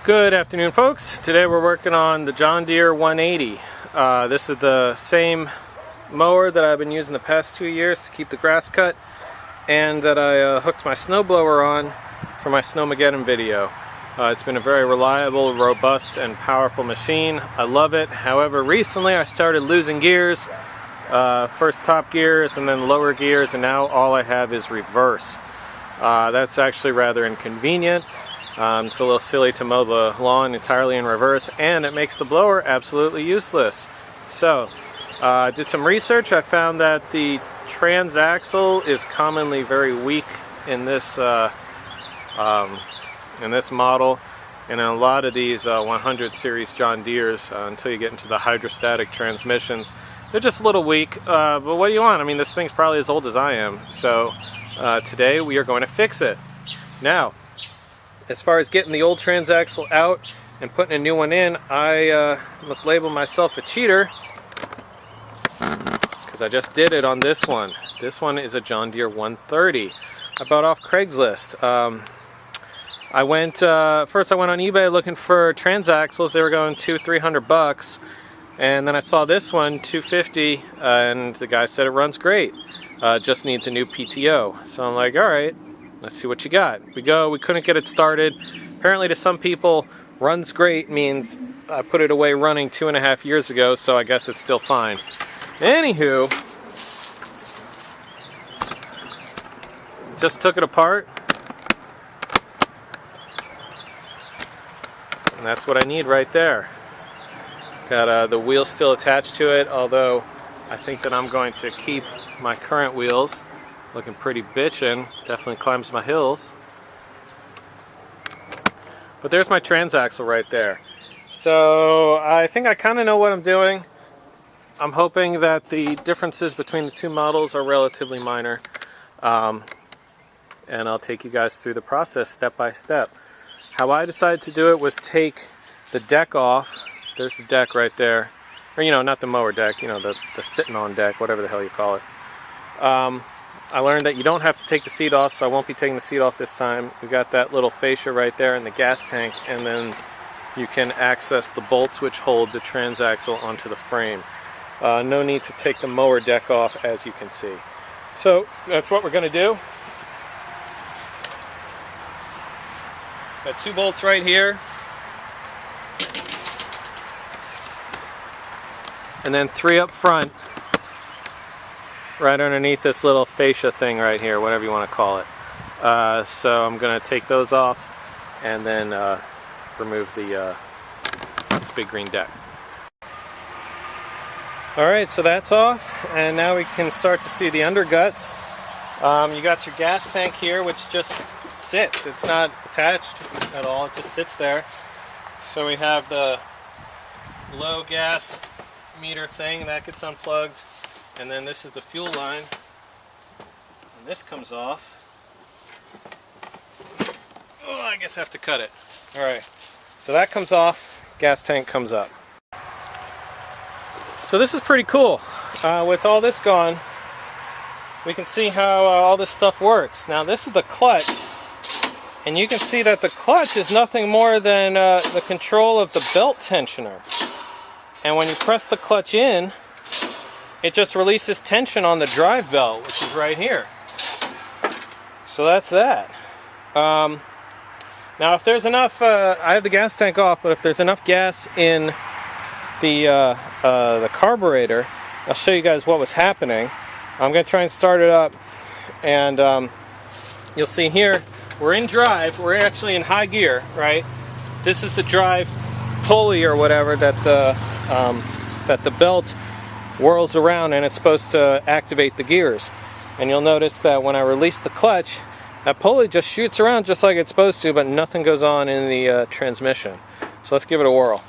Good afternoon, folks. Today we're working on the John Deere 180. This is the same mower that I've been using the past 2 years to keep the grass cut, and that I hooked my snowblower on for my Snowmageddon video. It's been a very reliable, robust, and powerful machine. I love it. However, recently I started losing gears. First top gears and then lower gears, and now all I have is reverse. That's actually rather inconvenient. It's a little silly to mow the lawn entirely in reverse, and it makes the blower absolutely useless. So, I did some research. I found that the transaxle is commonly very weak in this model, and in a lot of these 100 series John Deeres, until you get into the hydrostatic transmissions, they're just a little weak. But what do you want? I mean, this thing's probably as old as I am. So today we are going to fix it. Now, as far as getting the old transaxle out and putting a new one in, I must label myself a cheater, because I just did it on this one. This one is a John Deere 130. I bought off Craigslist. First I went on eBay looking for transaxles. They were going $200-300, and then I saw this one, $250, and the guy said it runs great. Just needs a new PTO. So I'm like, all right, let's see what you got. We couldn't get it started. Apparently to some people, runs great means I put it away running 2.5 years ago, so I guess it's still fine. Anywho, just took it apart, and that's what I need right there. Got the wheels still attached to it, although I think that I'm going to keep my current wheels. Looking pretty bitchin', definitely climbs my hills. But there's my transaxle right there. So I think I kind of know what I'm doing. I'm hoping that the differences between the two models are relatively minor. And I'll take you guys through the process step by step. How I decided to do it was take the deck off. There's the deck right there. Or, you know, not the mower deck, you know, the sitting on deck, whatever the hell you call it. I learned that you don't have to take the seat off, so I won't be taking the seat off this time. We got that little fascia right there in the gas tank, and then you can access the bolts which hold the transaxle onto the frame. No need to take the mower deck off, as you can see. So that's what we're going to do. Got 2 bolts right here, and then 3 up front, right underneath this little fascia thing right here, whatever you want to call it. So I'm going to take those off and then remove this big green deck. Alright, so that's off, and now we can start to see the underguts. You got your gas tank here, which just sits. It's not attached at all, it just sits there. So we have the low gas meter thing, that gets unplugged. And then this is the fuel line, and this comes off. Oh, I guess I have to cut it. Alright, so that comes off, gas tank comes up. So this is pretty cool. With all this gone, we can see how all this stuff works. Now this is the clutch, and you can see that the clutch is nothing more than the control of the belt tensioner. And when you press the clutch in, it just releases tension on the drive belt, which is right here. So that's that. Now if there's enough, I have the gas tank off, but if there's enough gas in the carburetor, I'll show you guys what was happening. I'm going to try and start it up, and you'll see here, we're in drive, we're actually in high gear, right? This is the drive pulley or whatever that the belt whirls around, and it's supposed to activate the gears. And you'll notice that when I release the clutch, that pulley just shoots around just like it's supposed to, but nothing goes on in the transmission. So let's give it a whirl.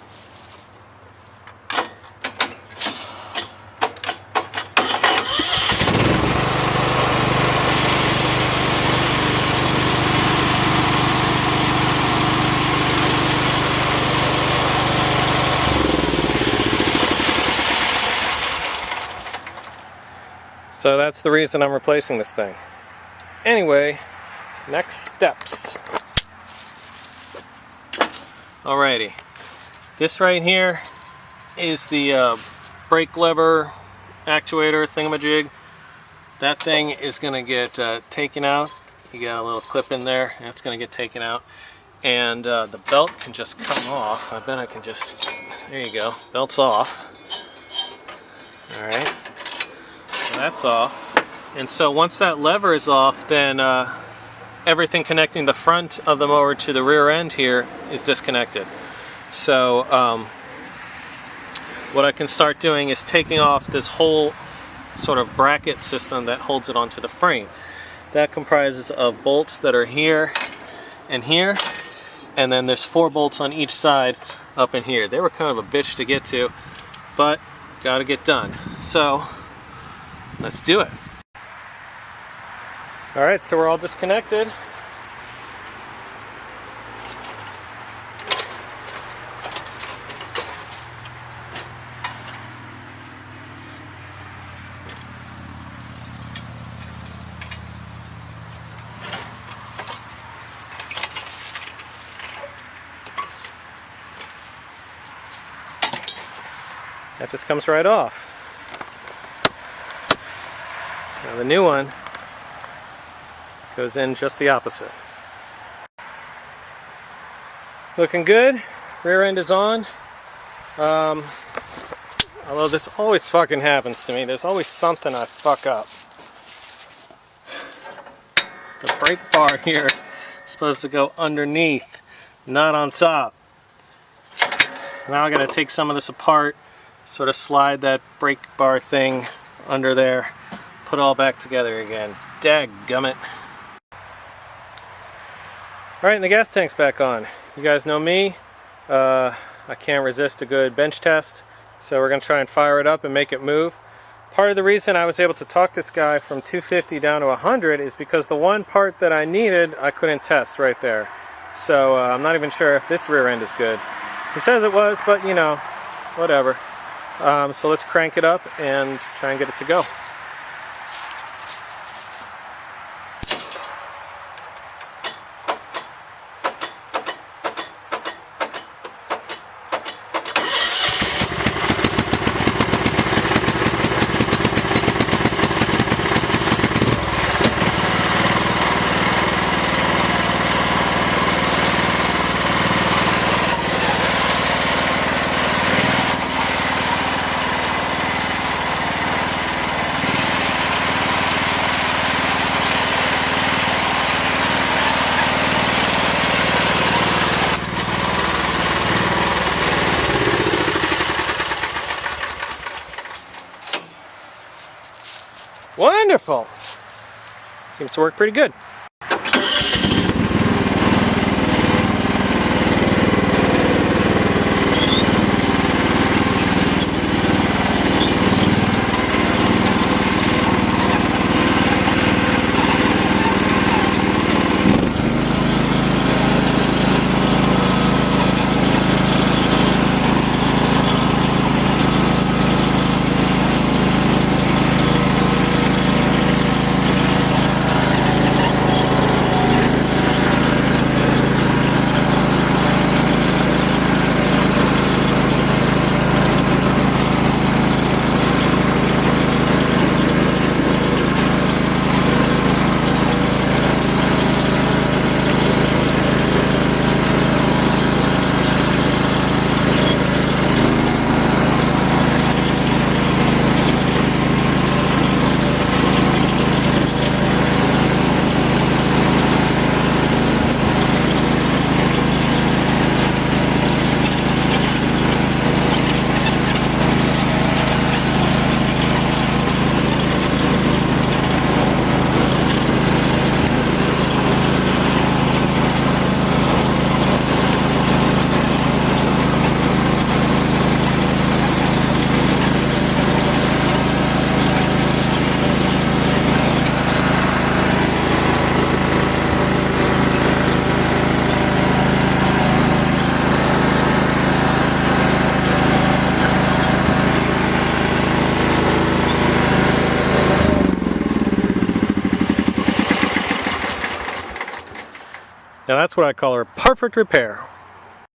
So that's the reason I'm replacing this thing. Anyway, next steps. Alrighty, this right here is the brake lever actuator thingamajig. That thing is going to get taken out. You got a little clip in there, and it's going to get taken out. And the belt can just come off. I bet I can just, there you go, belt's off. Alright, so that's off. And so once that lever is off, then everything connecting the front of the mower to the rear end here is disconnected. So what I can start doing is taking off this whole sort of bracket system that holds it onto the frame. That comprises of bolts that are here and here, and then there's 4 bolts on each side up in here. They were kind of a bitch to get to, but gotta get done. So let's do it. Alright, so we're all disconnected. That just comes right off. Now the new one goes in just the opposite. Looking good. Rear end is on. Although this always fucking happens to me. There's always something I fuck up. The brake bar here is supposed to go underneath, not on top. So now I gotta take some of this apart, sort of slide that brake bar thing under there, put it all back together again. Dadgummit. Alright, and the gas tank's back on. You guys know me. I can't resist a good bench test, so we're going to try and fire it up and make it move. Part of the reason I was able to talk this guy from 250 down to 100 is because the one part that I needed, I couldn't test right there. So I'm not even sure if this rear end is good. He says it was, but you know, whatever. So let's crank it up and try and get it to go. Wonderful! Seems to work pretty good. Now that's what I call a perfect repair.